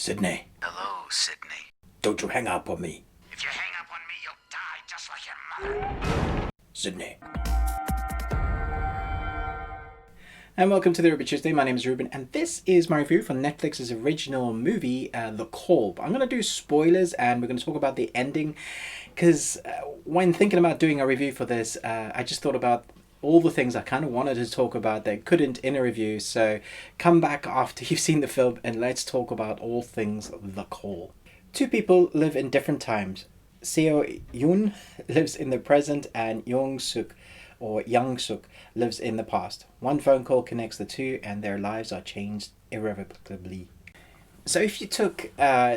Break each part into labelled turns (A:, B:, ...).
A: Sydney,
B: Hello, Sydney.
A: don't you hang up on me.
B: If you hang up on me, you'll die just like your mother.
A: Sydney. And welcome to the Ruby Tuesday. My name is Ruben, and this is my review for Netflix's original movie, The Call. I'm going to do spoilers, and we're going to talk about the ending, because when thinking about doing a review for this, I just thought about all the things I kind of wanted to talk about that couldn't in a review. So come back after you've seen the film, and let's talk about all things The Call. Two people live in different times. Seo-yoon lives in the present, and Jung-suk lives in the past. One phone call connects the two, and their lives are changed irrevocably. So if you took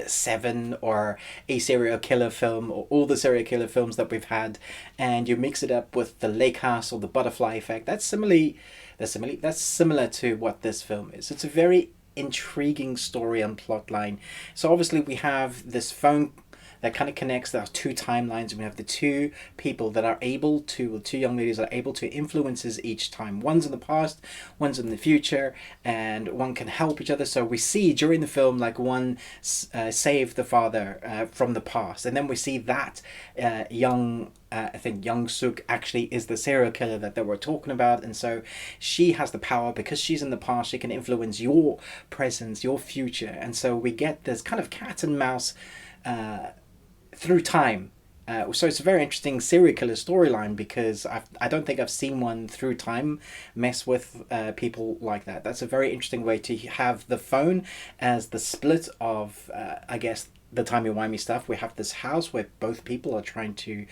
A: Seven or a serial killer film, or all the serial killer films that we've had, and you mix it up with the lake house or the butterfly effect, that's similar to what this film is. It's a very intriguing story and plot line. So obviously we have this phone that kind of connects those two timelines. We have the two people that are able to, two young ladies that are able to influences each time. One's in the past, one's in the future, and one can help each other. So we see during the film, like, one saved the father from the past, and then we see that I think Jung-suk actually is the serial killer that they were talking about, and so she has the power because she's in the past. She can influence your presence, your future, and so we get this kind of cat and mouse through time. So it's a very interesting serial killer storyline, because I don't think I've seen one through time mess with people like that. That's a very interesting way to have the phone as the split of, I guess, the timey-wimey stuff. We have this house where both people are trying to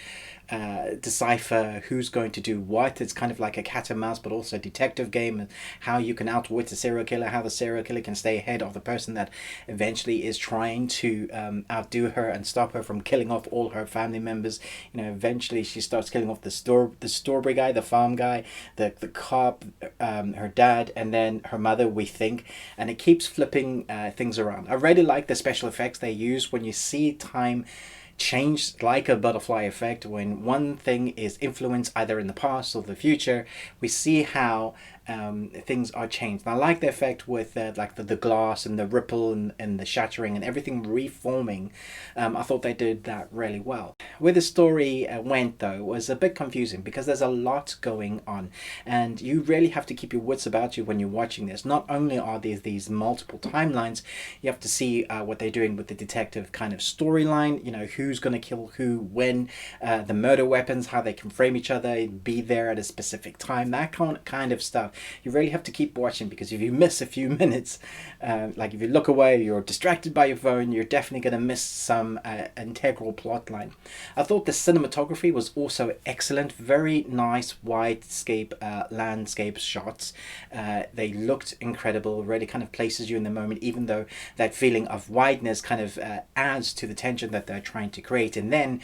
A: decipher who's going to do what. It's kind of like a cat and mouse, but also a detective game, and how you can outwit a serial killer, how the serial killer can stay ahead of the person that eventually is trying to outdo her and stop her from killing off all her family members. You know, eventually she starts killing off the Strawberry guy, the farm guy, the cop, her dad, and then her mother, we think, and it keeps flipping things around. I really like the special effects they use when you see time change like a butterfly effect. When one thing is influenced either in the past or the future, we see how things are changed. And I like the effect with like the glass and the ripple and the shattering and everything reforming. I thought they did that really well. Where the story went, though, was a bit confusing, because there's a lot going on, and you really have to keep your wits about you when you're watching this. Not only are there these multiple timelines, you have to see what they're doing with the detective kind of storyline. You know, who's going to kill who, when, the murder weapons, how they can frame each other, be there at a specific time, that kind of stuff. You really have to keep watching, because if you miss a few minutes, like if you look away, you're distracted by your phone, you're definitely going to miss some integral plot line. I thought the cinematography was also excellent. Very nice widescape landscape shots. They looked incredible. Really kind of places you in the moment, even though that feeling of wideness kind of adds to the tension that they're trying to create. And then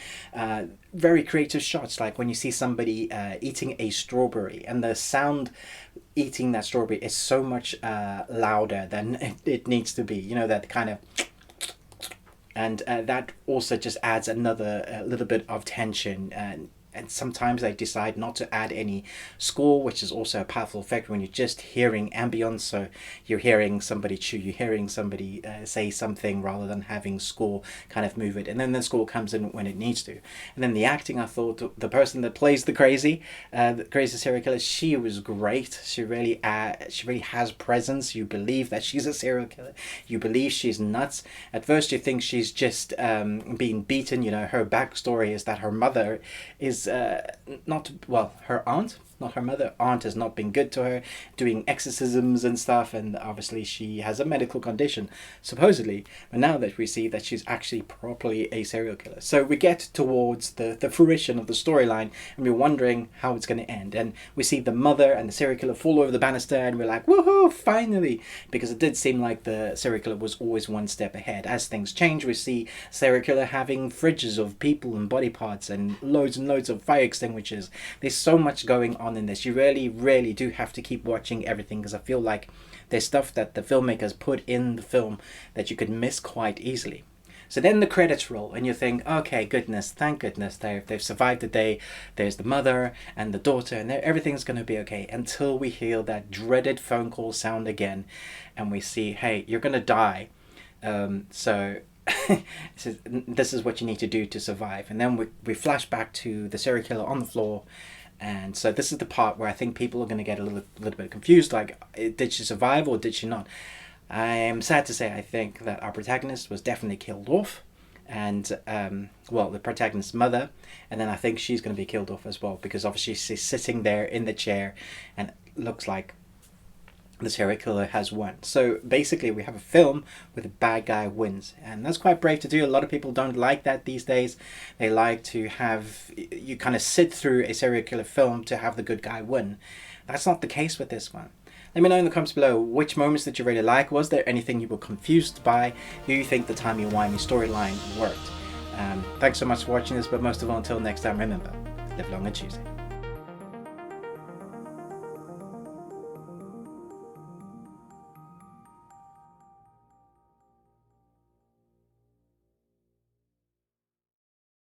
A: very creative shots, like when you see somebody eating a strawberry, and the sound eating that strawberry is so much louder than it needs to be. You know, that kind of, and that also just adds another little bit of tension. And sometimes they decide not to add any score, which is also a powerful effect when you're just hearing ambience. So you're hearing somebody chew, you're hearing somebody say something, rather than having score kind of move it. And then the score comes in when it needs to. And then the acting, I thought the person that plays the crazy serial killer, she was great. She really has presence. You believe that she's a serial killer. You believe she's nuts. At first you think she's just being beaten. You know, her backstory is that her mother is her aunt has not been good to her, doing exorcisms and stuff, and obviously she has a medical condition, supposedly. But now that we see that she's actually properly a serial killer, so we get towards the fruition of the storyline, and we're wondering how it's going to end. And we see the mother and the serial killer fall over the banister, and we're like, woohoo, finally! Because it did seem like the serial killer was always one step ahead. As things change, we see serial killer having fridges of people and body parts, and loads of fire extinguishers. There's so much going on in this. You really do have to keep watching everything, because I feel like there's stuff that the filmmakers put in the film that you could miss quite easily. So then the credits roll, and you think, okay, goodness, thank goodness they've survived the day. There's the mother and the daughter, and everything's going to be okay, until we hear that dreaded phone call sound again, and we see, hey, you're going to die. So this is what you need to do to survive. And then we flash back to the serial killer on the floor. And so this is the part where I think people are going to get a little bit confused. Like, did she survive or did she not? I am sad to say I think that our protagonist was definitely killed off. And, well, the protagonist's mother. And then I think she's going to be killed off as well. Because obviously she's sitting there in the chair. And it looks like the serial killer has won. So basically we have a film where the bad guy wins, and that's quite brave to do. A lot of people don't like that these days. They like to have you kind of sit through a serial killer film to have the good guy win. That's not the case with this one. Let me know in the comments below which moments did you really like. Was there anything you were confused by? Do you think the timey-wimey storyline worked? Thanks so much for watching this, but most of all, until next time, remember, live long and choose it.